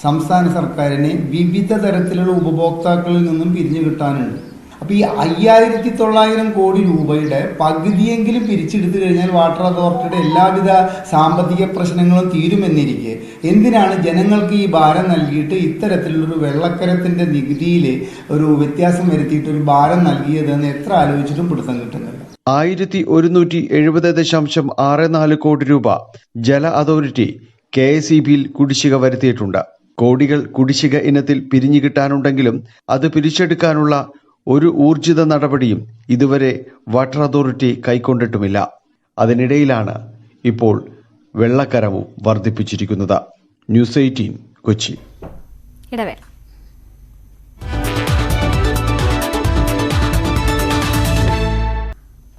സംസ്ഥാന സർക്കാരിനെ വിവിധ തരത്തിലുള്ള ഉപഭോക്താക്കളിൽ നിന്നും പിരിഞ്ഞു കിട്ടാനുണ്ട്. അപ്പോൾ ഈ 5900 കോടി രൂപയുടെ പകുതിയെങ്കിലും പിരിച്ചെടുത്തു കഴിഞ്ഞാൽ വാട്ടർ അതോറിറ്റിയുടെ എല്ലാവിധ സാമ്പത്തിക പ്രശ്നങ്ങളും തീരുമെന്നിരിക്കെ എന്തിനാണ് ജനങ്ങൾക്ക് ഈ ഭാരം നൽകിയിട്ട് ഇത്തരത്തിലുള്ളൊരു വെള്ളക്കരത്തിൻ്റെ നികുതിയിൽ ഒരു വ്യത്യാസം വരുത്തിയിട്ട് ഒരു ഭാരം നൽകിയതെന്ന് എത്ര ആലോചിച്ചിട്ടും പിടുത്തം കിട്ടുന്നില്ല. 1167.64 കോടി രൂപ ജല അതോറിറ്റി KICBയിൽ കുടിശ്ശിക വരുത്തിയിട്ടുണ്ട്. കോടികൾ കുടിശ്ശിക ഇനത്തിൽ പിരിഞ്ഞു കിട്ടാനുണ്ടെങ്കിലും അത് പിരിച്ചെടുക്കാനുള്ള ഒരു ഊർജിത നടപടിയും ഇതുവരെ വാട്ടർ അതോറിറ്റി കൈക്കൊണ്ടിട്ടുമില്ല. അതിനിടയിലാണ് ഇപ്പോൾ വെള്ളക്കരവും വർദ്ധിപ്പിച്ചിരിക്കുന്നത്. ന്യൂസ് 18 കൊച്ചി. ഇടവേള.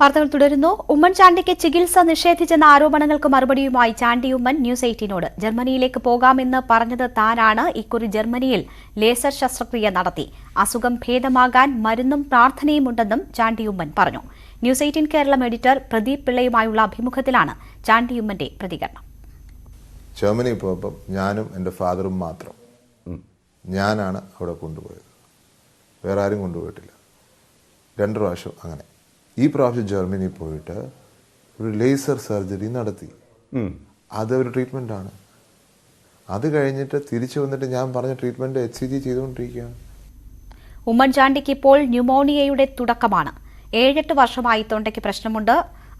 വാർത്തകൾ തുടരുന്നു. ഉമ്മൻചാണ്ടിക്ക് ചികിത്സ നിഷേധിച്ചെന്ന ആരോപണങ്ങൾക്ക് മറുപടിയുമായി ചാണ്ടി ഉമ്മൻ ന്യൂസ് 18നോട് ജർമ്മനിയിലേക്ക് പോകാമെന്ന് പറഞ്ഞത് താനാണ്. ഇക്കുറി ജർമ്മനിയിൽ ലേസർ ശസ്ത്രക്രിയ നടത്തി. അസുഖം ഭേദമാകാൻ മരുന്നും പ്രാർത്ഥനയും ഉണ്ടെന്നും ചാണ്ടി ഉമ്മൻ പറഞ്ഞു. ന്യൂസ് 18 കേരളം എഡിറ്റർ പ്രദീപ് പിള്ളയുമായുള്ള അഭിമുഖത്തിലാണ് ചാണ്ടി ഉമ്മന്റെ പ്രതികരണം. ജർമ്മനി പോയപ്പോൾ ഞാനും എൻ്റെ ഫാദറും മാത്രം. ഞാനാണ് അവിടെ കൊണ്ടുപോയത്, വേറെ ആരും കൊണ്ടുപോയിട്ടില്ല. 2 പ്രാവശ്യം അങ്ങനെ. ഈ പ്രാവശ്യം ജർമ്മനി പോയിട്ട് ഒരു ലേസർ സർജറി നടത്തി. അതൊരു ട്രീറ്റ്മെൻറ്റാണ്. അത് കഴിഞ്ഞിട്ട് തിരിച്ചു വന്നിട്ട് ഞാൻ പറഞ്ഞ ട്രീറ്റ്മെൻറ്റ് HCG ചെയ്തുകൊണ്ടിരിക്കുകയാണ്. ഉമ്മൻചാണ്ടിക്ക് ഇപ്പോൾ ന്യൂമോണിയയുടെ തുടക്കമാണ്. 7-8 വർഷമായി തൊണ്ടയ്ക്ക് പ്രശ്നമുണ്ട്.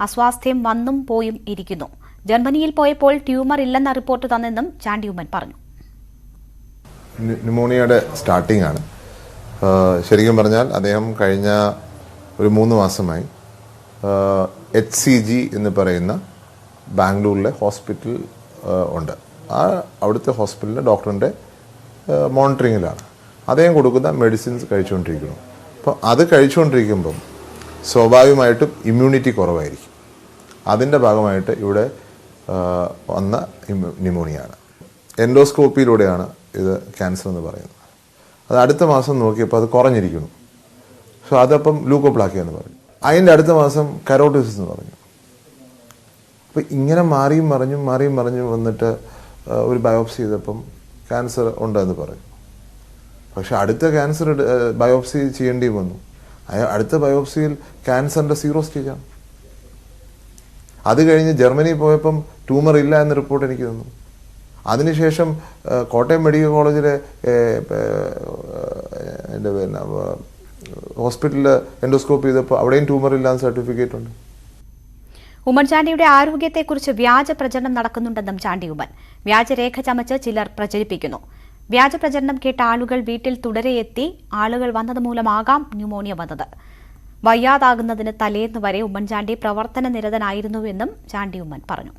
അസ്വാസ്ഥ്യം വന്നും പോയും ഇരിക്കുന്നു. ജർമ്മനിയിൽ പോയപ്പോൾ ട്യൂമർ ഇല്ലെന്ന റിപ്പോർട്ട് തന്നെന്നും ചാണ്ടി ഉമ്മൻ പറഞ്ഞു. ന്യൂമോണിയയുടെ സ്റ്റാർട്ടിംഗ് ആണ്. ശരിക്കും പറഞ്ഞാൽ അദ്ദേഹം കഴിഞ്ഞ ഒരു 3 മാസമായി HCG എന്ന് പറയുന്ന ബാംഗ്ലൂരിലെ ഹോസ്പിറ്റൽ ഉണ്ട്. അവിടുത്തെ ഹോസ്പിറ്റലിലെ ഡോക്ടറിൻ്റെ മോണിറ്ററിങ്ങിലാണ്. അദ്ദേഹം കൊടുക്കുന്ന മെഡിസിൻസ് കഴിച്ചുകൊണ്ടിരിക്കണം. അപ്പോൾ അത് കഴിച്ചുകൊണ്ടിരിക്കുമ്പം സ്വാഭാവികമായിട്ടും ഇമ്മ്യൂണിറ്റി കുറവായിരിക്കും. അതിൻ്റെ ഭാഗമായിട്ട് ഇവിടെ വന്ന ന്യൂമോണിയാണ്. എൻഡോസ്കോപ്പിയിലൂടെയാണ് ഇത് ക്യാൻസർ എന്ന് പറയുന്നത്. അത് അടുത്ത മാസം നോക്കിയപ്പോൾ അത് കുറഞ്ഞിരിക്കുന്നു. സോ അതപ്പം ലൂക്കോപ്ലാക്കിയ എന്ന് പറഞ്ഞു. അതിൻ്റെ അടുത്ത മാസം കരോട്ടിസിസ് എന്ന് പറഞ്ഞു. അപ്പോൾ ഇങ്ങനെ മാറിയും മറിഞ്ഞും വന്നിട്ട് ഒരു ബയോപ്സി ചെയ്തപ്പം ക്യാൻസർ ഉണ്ടെന്ന് പറഞ്ഞു. പക്ഷെ അടുത്ത ക്യാൻസർ ബയോപ്സി ചെയ്യേണ്ടി വന്നു. അടുത്ത ബയോപ്സിയിൽ ക്യാൻസറിൻ്റെ 0 സ്റ്റേജാണ്. അത് കഴിഞ്ഞ് ജർമ്മനി പോയപ്പം ട്യൂമർ ഇല്ല എന്ന റിപ്പോർട്ട് എനിക്ക് തന്നു. അതിനുശേഷം കോട്ടയം മെഡിക്കൽ കോളേജിലെ എൻ്റെ പേര് ഹോസ്പിറ്റലിൽ എൻഡോസ്കോപ്പ് ചെയ്തപ്പോൾ അവിടെയും ട്യൂമർ ഇല്ലാന്ന് സർട്ടിഫിക്കറ്റ് ഉണ്ട്. ഉമ്മൻചാണ്ടിയുടെ ആരോഗ്യത്തെക്കുറിച്ച് വ്യാജ പ്രചരണം നടക്കുന്നുണ്ടെന്നും ചാണ്ടി ഉമ്മൻ. വ്യാജരേഖ ചമച്ച് ചിലർ പ്രചരിപ്പിക്കുന്നു. വ്യാജ പ്രചരണം കേട്ട ആളുകൾ വീട്ടിൽ തുടരെ എത്തി. ആളുകൾ വന്നത് മൂലമാകാം ന്യൂമോണിയ വന്നത്. വയ്യാതാകുന്നതിന് തലേന്ന് വരെ ഉമ്മൻചാണ്ടി പ്രവർത്തന നിരതനായിരുന്നുവെന്നും ചാണ്ടി ഉമ്മൻ പറഞ്ഞു.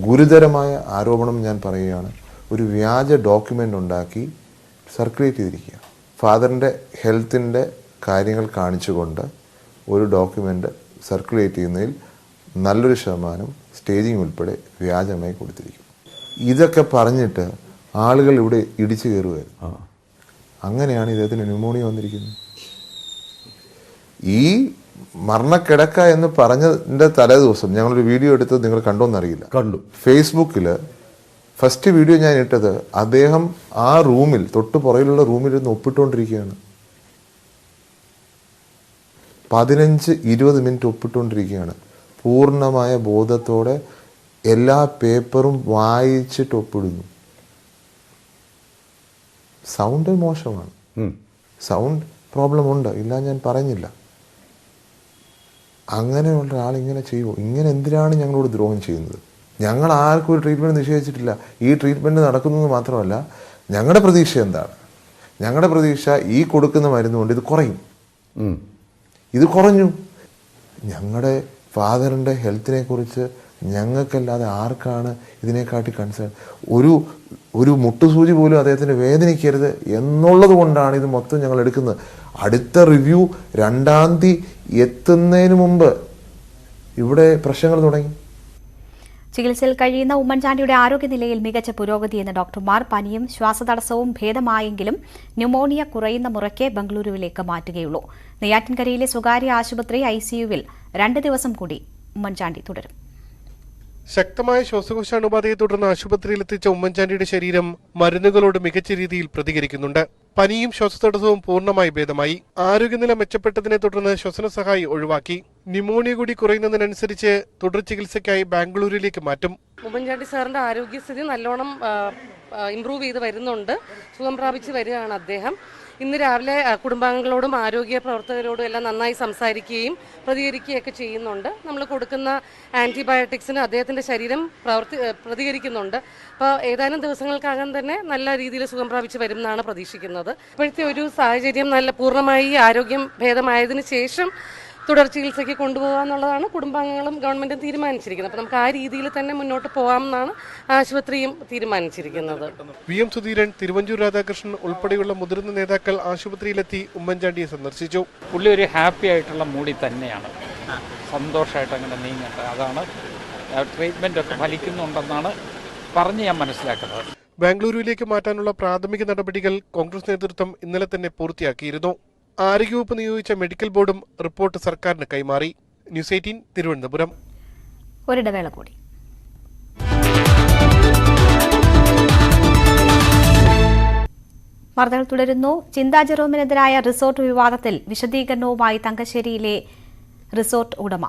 ഗുരുതരമായ ആരോപണം ഞാൻ പറയുകയാണ്. ഒരു വ്യാജ ഡോക്യുമെൻ്റ് ഉണ്ടാക്കി സർക്കുലേറ്റ് ചെയ്തിരിക്കുക. ഫാദറിൻ്റെ ഹെൽത്തിൻ്റെ കാര്യങ്ങൾ കാണിച്ചുകൊണ്ട് ഒരു ഡോക്യുമെൻ്റ് സർക്കുലേറ്റ് ചെയ്യുന്നതിൽ നല്ലൊരു ശതമാനം സ്റ്റേജിങ് ഉൾപ്പെടെ വ്യാജമായി കൊടുത്തിരിക്കും. ഇതൊക്കെ പറഞ്ഞിട്ട് ആളുകൾ ഇവിടെ ഇടിച്ചു കയറുമായിരുന്നു. അങ്ങനെയാണ് ഇദ്ദേഹത്തിന് ന്യൂമോണിയ വന്നിരിക്കുന്നത്. ഈ മരണക്കിടക്ക എന്ന് പറഞ്ഞതിൻ്റെ തലേ ദിവസം ഞങ്ങളൊരു വീഡിയോ എടുത്തത് നിങ്ങൾ കണ്ടോന്നറിയില്ല. കണ്ടു. ഫേസ്ബുക്കിൽ ഫസ്റ്റ് വീഡിയോ ഞാൻ ഇട്ടത് അദ്ദേഹം ആ റൂമിൽ തൊട്ട് പുറകിലുള്ള റൂമിൽ ഇരുന്ന് ഒപ്പിട്ടുകൊണ്ടിരിക്കുകയാണ്. 15-20 മിനിറ്റ് ഒപ്പിട്ടുകൊണ്ടിരിക്കുകയാണ്. പൂർണ്ണമായ ബോധത്തോടെ എല്ലാ പേപ്പറും വായിച്ചിട്ട് ഒപ്പിടുന്നു. സൗണ്ട് മോശമാണ്, സൗണ്ട് പ്രോബ്ലം ഉണ്ട്, ഇല്ല ഞാൻ പറഞ്ഞില്ല. അങ്ങനെയുള്ള ഒരാൾ ഇങ്ങനെ ചെയ്യുമോ? ഇങ്ങനെ എന്തിനാണ് ഞങ്ങളോട് ദ്രോഹം ചെയ്യുന്നത്? ഞങ്ങൾ ആർക്കും ഒരു ട്രീറ്റ്മെൻറ്റ് നിഷേധിച്ചിട്ടില്ല. ഈ ട്രീറ്റ്മെൻറ്റ് നടക്കുന്നത് മാത്രമല്ല, ഞങ്ങളുടെ പ്രതീക്ഷ എന്താണ്? ഞങ്ങളുടെ പ്രതീക്ഷ ഈ കൊടുക്കുന്ന മരുന്ന് കൊണ്ട് ഇത് കുറയും. ഇത് കുറഞ്ഞു. ഞങ്ങളുടെ ഫാദറിൻ്റെ ഹെൽത്തിനെ കുറിച്ച് ഞങ്ങൾക്കല്ലാതെ ആർക്കാണ് ഇതിനെക്കാട്ടി കൺസേൺ? ഒരു മുട്ടുസൂചി പോലും അദ്ദേഹത്തിന് വേദനിക്കരുത് എന്നുള്ളത് കൊണ്ടാണ് ഇത് മൊത്തം ഞങ്ങൾ എടുക്കുന്നത്. അടുത്ത റിവ്യൂ 2-ാം തീയതി എത്തുന്നതിന് മുമ്പ് ഇവിടെ പ്രശ്നങ്ങൾ തുടങ്ങി. ചികിത്സയിൽ കഴിയുന്ന ഉമ്മൻചാണ്ടിയുടെ ആരോഗ്യനിലയിൽ മികച്ച പുരോഗതിയെന്ന് ഡോക്ടർമാർ. പനിയും ശ്വാസതടസ്സവും ഭേദമായെങ്കിലും ന്യൂമോണിയ കുറയുന്ന മുറയ്ക്ക് ബംഗളൂരുവിലേക്ക് മാറ്റുകയുള്ളൂ. നെയ്യാറ്റിൻകരയിലെ സ്വകാര്യ ആശുപത്രി ICUവിൽ 2 ദിവസം കൂടി ഉമ്മൻചാണ്ടി തുടരും. ശക്തമായ ശ്വാസകോശാണുബാധയെ തുടർന്ന് ആശുപത്രിയിലെത്തിച്ച ഉമ്മൻചാണ്ടിയുടെ ശരീരം മരുന്നുകളോട് മികച്ച രീതിയിൽ പ്രതികരിക്കുന്നുണ്ട്. പനിയും ശ്വാസതടസ്സവും പൂർണ്ണമായി ഭേദമായി. ആരോഗ്യനില മെച്ചപ്പെട്ടതിനെ തുടർന്ന് ശ്വസന സഹായി ഒഴിവാക്കി. ന്യൂമോണിയ കൂടി കുറയുന്നതിനനുസരിച്ച് തുടർ ചികിത്സയ്ക്കായി ബാംഗ്ലൂരിലേക്ക് മാറ്റും. ഉമ്മൻചാണ്ടി സാറിന്റെ ആരോഗ്യസ്ഥിതി നല്ലോണം ഇംപ്രൂവ് ചെയ്ത് വരുന്നുണ്ട്. സുഖം പ്രാപിച്ച് വരികയാണ് അദ്ദേഹം. ഇന്ന് രാവിലെ കുടുംബാംഗങ്ങളോടും ആരോഗ്യ പ്രവർത്തകരോടും എല്ലാം നന്നായി സംസാരിക്കുകയും പ്രതികരിക്കുകയൊക്കെ ചെയ്യുന്നുണ്ട്. നമ്മൾ കൊടുക്കുന്ന ആൻറ്റിബയോട്ടിക്സിന് അദ്ദേഹത്തിൻ്റെ ശരീരം പ്രതികരിക്കുന്നുണ്ട്. അപ്പോൾ ഏതാനും ദിവസങ്ങൾക്കകം തന്നെ നല്ല രീതിയിൽ സുഖം പ്രാപിച്ച് വരും എന്നാണ് പ്രതീക്ഷിക്കുന്നത്. ഇപ്പോഴത്തെ ഒരു സാഹചര്യം പൂർണ്ണമായി ആരോഗ്യം ഭേദമായതിനു ശേഷം തുടർ ചികിത്സയ്ക്ക് കൊണ്ടുപോകാമെന്നുള്ളതാണ് കുടുംബാംഗങ്ങളും ഗവൺമെന്റും തീരുമാനിച്ചിരിക്കുന്നത്. അപ്പോൾ നമുക്ക് ആ രീതിയിൽ തന്നെ മുന്നോട്ട് പോകാമെന്നാണ് ആശുപത്രിയും തീരുമാനിച്ചിരിക്കുന്നത്. VM സുധീരൻ, തിരുവഞ്ചൂർ രാധാകൃഷ്ണൻ ഉൾപ്പെടെയുള്ള മുതിർന്ന നേതാക്കൾ ആശുപത്രിയിലെത്തി ഉമ്മൻചാണ്ടിയെ സന്ദർശിച്ചു. പുള്ളി ഒരു ഹാപ്പി ആയിട്ടുള്ള മൂഡിൽ തന്നെയാണ്, സന്തോഷമായിട്ട് അങ്ങനെ നീങ്ങട്ടെ. അതാണ് ട്രീറ്റ്മെന്റ് ഒക്കെ ഫലിക്കുന്നുണ്ടെന്നാണ് പറഞ്ഞ് ഞാൻ മനസ്സിലാക്കുന്നത്. ബാംഗ്ലൂരുവിലേക്ക് മാറ്റാനുള്ള പ്രാഥമിക നടപടികൾ കോൺഗ്രസ് നേതൃത്വം ഇന്നലെ തന്നെ പൂർത്തിയാക്കിയിരുന്നു. ആരോഗ്യവകുപ്പ് നിയോഗിച്ച മെഡിക്കൽ ബോർഡും റിപ്പോർട്ട് സർക്കാരിന് കൈമാറി. ന്യൂസ് 18 തിരുവനന്തപുരം. ഒരിടവേള കൂടി. വാർത്തകൾ തുടരുന്നു. ചിന്താ ജെറോമിനെതിരായ റിസോർട്ട് വിവാദത്തിൽ വിശദീകരണവുമായി തങ്കശ്ശേരിയിലെ റിസോർട്ട് ഉടമ.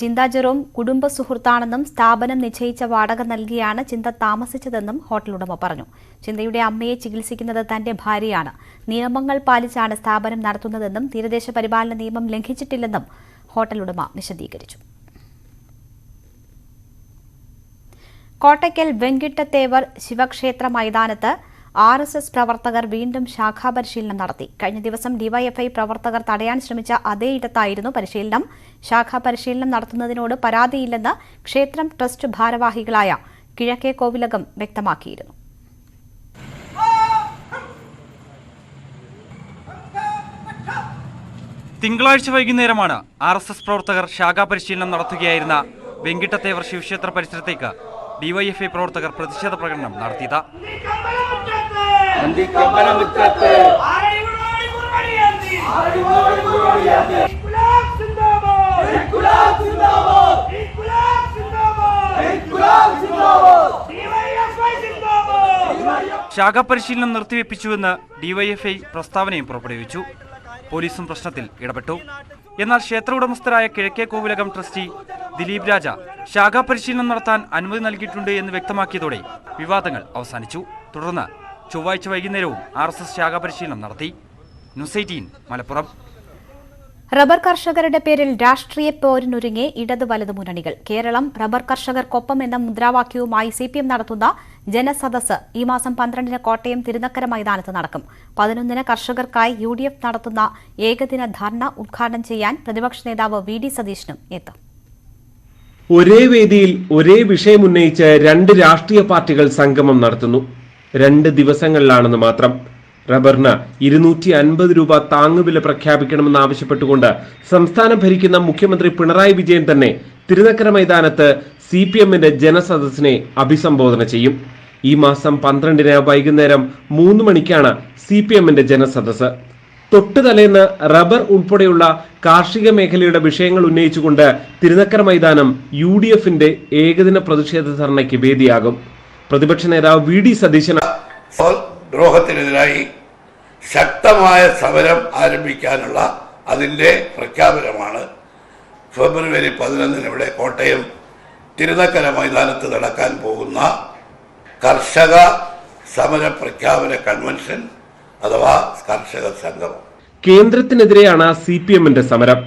ചിന്താ ജെറോം കുടുംബ സുഹൃത്താണെന്നും സ്ഥാപനം നിശ്ചയിച്ച വാടക നൽകിയാണ് ചിന്ത താമസിച്ചതെന്നും ഹോട്ടൽ ഉടമ പറഞ്ഞു. ചിന്തയുടെ അമ്മയെ ചികിത്സിക്കുന്നത് തന്റെ ഭാര്യയാണ്. നിയമങ്ങൾ പാലിച്ചാണ് സ്ഥാപനം നടത്തുന്നതെന്നും തീരദേശ പരിപാലന നിയമം ലംഘിച്ചിട്ടില്ലെന്നും ഹോട്ടൽ ഉടമ വിശദീകരിച്ചു. കോട്ടയ്ക്കൽ വെങ്കിട്ടത്തേവർ ശിവക്ഷേത്ര മൈതാനത്ത് RSS പ്രവർത്തകർ വീണ്ടും ശാഖാപരിശീലനം നടത്തി. കഴിഞ്ഞ ദിവസം DYFI പ്രവർത്തകർ തടയാൻ ശ്രമിച്ച അതേ ഇടത്തായിരുന്നു പരിശീലനം. ശാഖാപരിശീലനം നടത്തുന്നതിനോട് പരാതിയില്ലെന്ന് ക്ഷേത്രം ട്രസ്റ്റ് ഭാരവാഹികളായ കിഴക്കേ കോവിലകം വ്യക്തമാക്കിയിരുന്നു. തിങ്കളാഴ്ച വൈകുന്നേരമാണ് RSS പ്രവർത്തകർ ശാഖാപരിശീലനം നടത്തുകയായിരുന്ന വെങ്കിട്ടത്തേവർ ശിവക്ഷേത്ര പരിസരത്തേക്ക് DYFI പ്രവർത്തകർ പ്രതിഷേധ പ്രകടനം നടത്തിയത്. ശാഖാപരിശീലനം നിർത്തിവെപ്പിച്ചുവെന്ന് DYFI പ്രസ്താവനയും പുറപ്പെടുവിച്ചു. പോലീസും പ്രശ്നത്തിൽ ഇടപെട്ടു. എന്നാൽ ക്ഷേത്ര ഉടമസ്ഥരായ കിഴക്കേ കോവിലകം ട്രസ്റ്റി ദിലീപ് രാജ ശാഖാപരിശീലനം നടത്താൻ അനുമതി നൽകിയിട്ടുണ്ട് എന്ന് വ്യക്തമാക്കിയതോടെ വിവാദങ്ങൾ അവസാനിച്ചു. തുടർന്ന് ചൊവ്വാഴ്ച വൈകുന്നേരവും RSS ശാഖാപരിശീലനം നടത്തി. ന്യൂസ് 18 മലപ്പുറം. റബ്ബർ കർഷകരുടെ പേരിൽ രാഷ്ട്രീയ പോരിനൊരുങ്ങി ഇടത് വലതു മുന്നണികൾ. കേരളം റബ്ബർ കർഷകർക്കൊപ്പം എന്ന മുദ്രാവാക്യവുമായി CPM നടത്തുന്ന ജനസദസ്സ് ഈ മാസം 12-ന് കോട്ടയം തിരുനക്കര മൈതാനത്ത് നടക്കും. 11-ന് കർഷകർക്കായി UDF നടത്തുന്ന ഏകദിന ധർണ ഉദ്ഘാടനം ചെയ്യാൻ പ്രതിപക്ഷ നേതാവ് VD സതീശനും എത്തും. ഒരേ വേദിയിൽ ഒരേ വിഷയം ഉന്നയിച്ച് 2 രാഷ്ട്രീയ പാർട്ടികൾ സംഗമം നടത്തുന്നു. 2 ദിവസങ്ങളിലാണെന്ന് മാത്രം. റബ്ബറിന് 250 രൂപ താങ്ങുവില പ്രഖ്യാപിക്കണമെന്നാവശ്യപ്പെട്ടുകൊണ്ട് സംസ്ഥാനം ഭരിക്കുന്ന മുഖ്യമന്ത്രി പിണറായി വിജയൻ തന്നെ തിരുനക്കര മൈതാനത്ത് CPMന്റെ ജനസദസ്സിനെ അഭിസംബോധന ചെയ്യും. ഈ മാസം 12-ന് വൈകുന്നേരം 3 മണിക്കാണ് CPMന്റെ ജനസദസ്സ്. തൊട്ടുതലേന്ന് റബ്ബർ ഉൾപ്പെടെയുള്ള കാർഷിക മേഖലയുടെ വിഷയങ്ങൾ ഉന്നയിച്ചുകൊണ്ട് തിരുനക്കര മൈതാനം UDFന്റെ ഏകദിന പ്രതിഷേധ ധർണയ്ക്ക് വേദിയാകും. പ്രതിപക്ഷ നേതാവ് VD സതീശൻ ദ്രോഹത്തിനെതിരായി ശക്തമായ സമരം ആരംഭിക്കാനുള്ള അതിൻ്റെ പ്രഖ്യാപനമാണ് ഫെബ്രുവരി 11 ഇവിടെ കോട്ടയം തിരുനക്കര മൈതാനത്ത് നടക്കാൻ പോകുന്ന കർഷക സമര പ്രഖ്യാപന കൺവെൻഷൻ അഥവാ കർഷക സംഗമം. കേന്ദ്രത്തിനെതിരെയാണ് CPMന്റെ സമരം.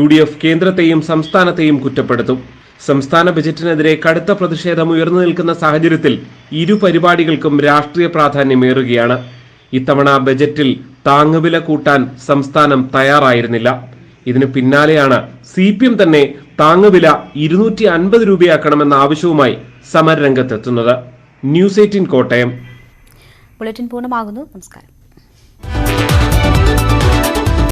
UDF കേന്ദ്രത്തെയും സംസ്ഥാനത്തെയും കുറ്റപ്പെടുത്തും. സംസ്ഥാന ബജറ്റിനെതിരെ കടുത്ത പ്രതിഷേധം ഉയർന്നു നിൽക്കുന്ന സാഹചര്യത്തിൽ ഇരു പരിപാടികൾക്കും രാഷ്ട്രീയ പ്രാധാന്യമേറുകയാണ്. ഇത്തവണ ബജറ്റിൽ താങ്ങുവില കൂട്ടാൻ സംസ്ഥാനം തയ്യാറായിരുന്നില്ല. ഇതിന് പിന്നാലെയാണ് CPM തന്നെ താങ്ങുവില 250 രൂപയാക്കണമെന്ന ആവശ്യവുമായി സമരരംഗത്തെത്തുന്നത്. ന്യൂസ് 18 കോട്ടയം. ബുള്ളറ്റിൻ പൂർണ്ണമാകുന്നു. നമസ്കാരം.